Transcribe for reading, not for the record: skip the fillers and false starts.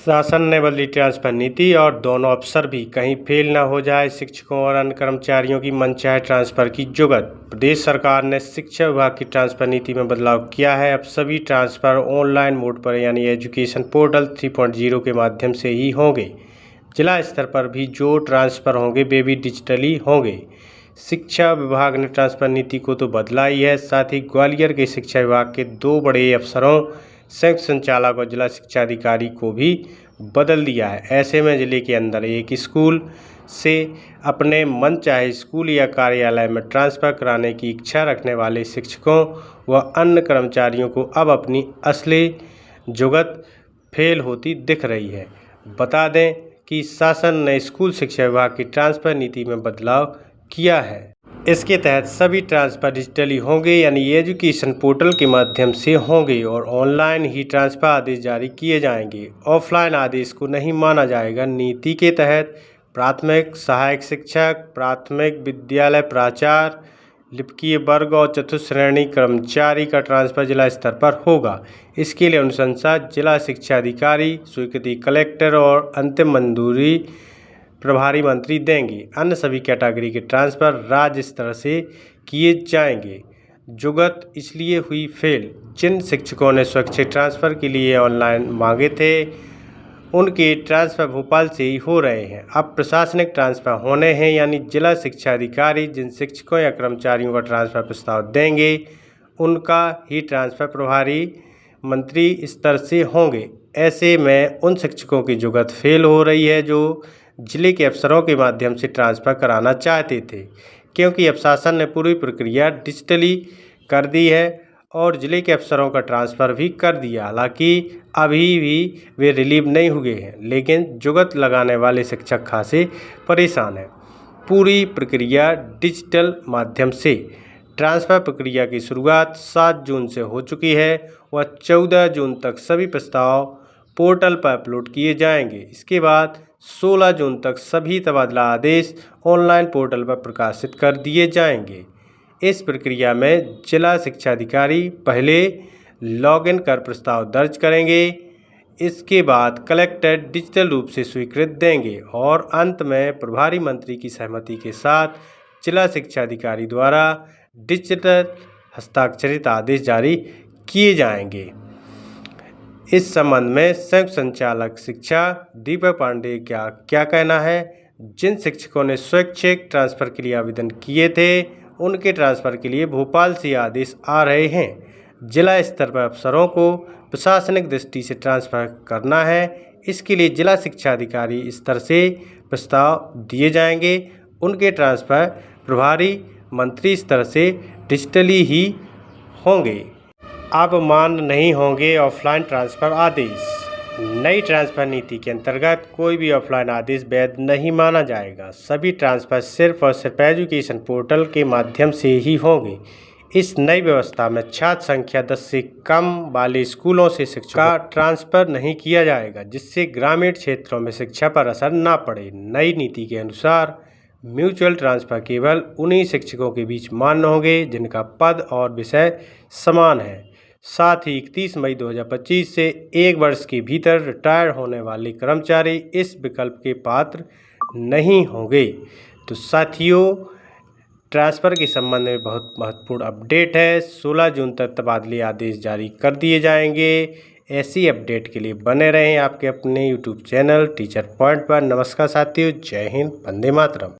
शासन ने बदली ट्रांसफर नीति और दोनों अफसर भी कहीं फेल न हो जाए। शिक्षकों और अन्य कर्मचारियों की मनचाहे ट्रांसफर की जुगत। प्रदेश सरकार ने शिक्षा विभाग की ट्रांसफर नीति में बदलाव किया है। अब सभी ट्रांसफर ऑनलाइन मोड पर यानी एजुकेशन पोर्टल 3.0 के माध्यम से ही होंगे। जिला स्तर पर भी जो ट्रांसफर होंगे वे भी डिजिटली होंगे। शिक्षा विभाग ने ट्रांसफर नीति को तो बदला ही है, साथ ही ग्वालियर के शिक्षा विभाग के 2 बड़े अफसरों, संयुक्त संचालक और जिला शिक्षा अधिकारी को भी बदल दिया है। ऐसे में जिले के अंदर एक स्कूल से अपने मन चाहे स्कूल या कार्यालय में ट्रांसफ़र कराने की इच्छा रखने वाले शिक्षकों व अन्य कर्मचारियों को अब अपनी असली जुगत फेल होती दिख रही है। बता दें कि शासन ने स्कूल शिक्षा विभाग की ट्रांसफ़र नीति में बदलाव किया है। इसके तहत सभी ट्रांसफ़र डिजिटली होंगे यानी एजुकेशन पोर्टल के माध्यम से होंगे और ऑनलाइन ही ट्रांसफ़र आदेश जारी किए जाएंगे। ऑफलाइन आदेश को नहीं माना जाएगा। नीति के तहत प्राथमिक सहायक शिक्षक, प्राथमिक विद्यालय प्राचार्य, लिपिकीय वर्ग और चतुर्थ श्रेणी कर्मचारी का ट्रांसफ़र जिला स्तर पर होगा। इसके लिए अनुशंसा जिला शिक्षा अधिकारी, स्वीकृति कलेक्टर और अंतिम मंजूरी प्रभारी मंत्री देंगे। अन्य सभी कैटेगरी के ट्रांसफ़र राज्य स्तर से किए जाएंगे। जुगत इसलिए हुई फेल, जिन शिक्षकों ने स्वैच्छिक ट्रांसफ़र के लिए ऑनलाइन मांगे थे उनके ट्रांसफ़र भोपाल से ही हो रहे हैं। अब प्रशासनिक ट्रांसफ़र होने हैं यानी जिला शिक्षा अधिकारी जिन शिक्षकों या कर्मचारियों का ट्रांसफ़र प्रस्ताव देंगे उनका ही ट्रांसफ़र प्रभारी मंत्री स्तर से होंगे। ऐसे में उन शिक्षकों की जुगत फेल हो रही है जो जिले के अफसरों के माध्यम से ट्रांसफ़र कराना चाहते थे, क्योंकि अब शासन ने पूरी प्रक्रिया डिजिटली कर दी है और जिले के अफसरों का ट्रांसफ़र भी कर दिया। हालांकि अभी भी वे रिलीव नहीं हुए हैं, लेकिन जुगत लगाने वाले शिक्षक खासे परेशान हैं। पूरी प्रक्रिया डिजिटल माध्यम से ट्रांसफ़र प्रक्रिया की शुरुआत 7 जून से हो चुकी है व 14 जून तक सभी प्रस्ताव पोर्टल पर अपलोड किए जाएंगे। इसके बाद 16 जून तक सभी तबादला आदेश ऑनलाइन पोर्टल पर प्रकाशित कर दिए जाएंगे। इस प्रक्रिया में जिला शिक्षा अधिकारी पहले लॉगिन कर प्रस्ताव दर्ज करेंगे। इसके बाद कलेक्टर डिजिटल रूप से स्वीकृत देंगे और अंत में प्रभारी मंत्री की सहमति के साथ जिला शिक्षा अधिकारी द्वारा डिजिटल हस्ताक्षरित आदेश जारी किए जाएंगे। इस संबंध में संयुक्त संचालक शिक्षा दीपक पांडे का क्या कहना है? जिन शिक्षकों ने स्वैच्छिक ट्रांसफ़र के लिए आवेदन किए थे उनके ट्रांसफ़र के लिए भोपाल से आदेश आ रहे हैं। जिला स्तर पर अफसरों को प्रशासनिक दृष्टि से ट्रांसफ़र करना है। इसके लिए जिला शिक्षा अधिकारी स्तर से प्रस्ताव दिए जाएंगे। उनके ट्रांसफ़र प्रभारी मंत्री स्तर से डिजिटली ही होंगे। अब मान्य नहीं होंगे ऑफलाइन ट्रांसफ़र आदेश। नई ट्रांसफ़र नीति के अंतर्गत कोई भी ऑफलाइन आदेश वैध नहीं माना जाएगा। सभी ट्रांसफ़र सिर्फ और सिर्फ एजुकेशन पोर्टल के माध्यम से ही होंगे। इस नई व्यवस्था में छात्र संख्या 10 से कम वाले स्कूलों से शिक्षकों का ट्रांसफ़र नहीं किया जाएगा, जिससे ग्रामीण क्षेत्रों में शिक्षा पर असर न पड़े। नई नीति के अनुसार म्यूचुअल ट्रांसफ़र केवल उन्हीं शिक्षकों के बीच मान्य होंगे जिनका पद और विषय समान है। साथ ही 31 मई 2025 से 1 वर्ष के भीतर रिटायर होने वाले कर्मचारी इस विकल्प के पात्र नहीं होंगे। तो साथियों, ट्रांसफ़र के संबंध में बहुत महत्वपूर्ण अपडेट है। 16 जून तक तबादले आदेश जारी कर दिए जाएंगे। ऐसी अपडेट के लिए बने रहें आपके अपने YouTube चैनल टीचर पॉइंट पर। नमस्कार साथियों, जय हिंद, वंदे मातरम।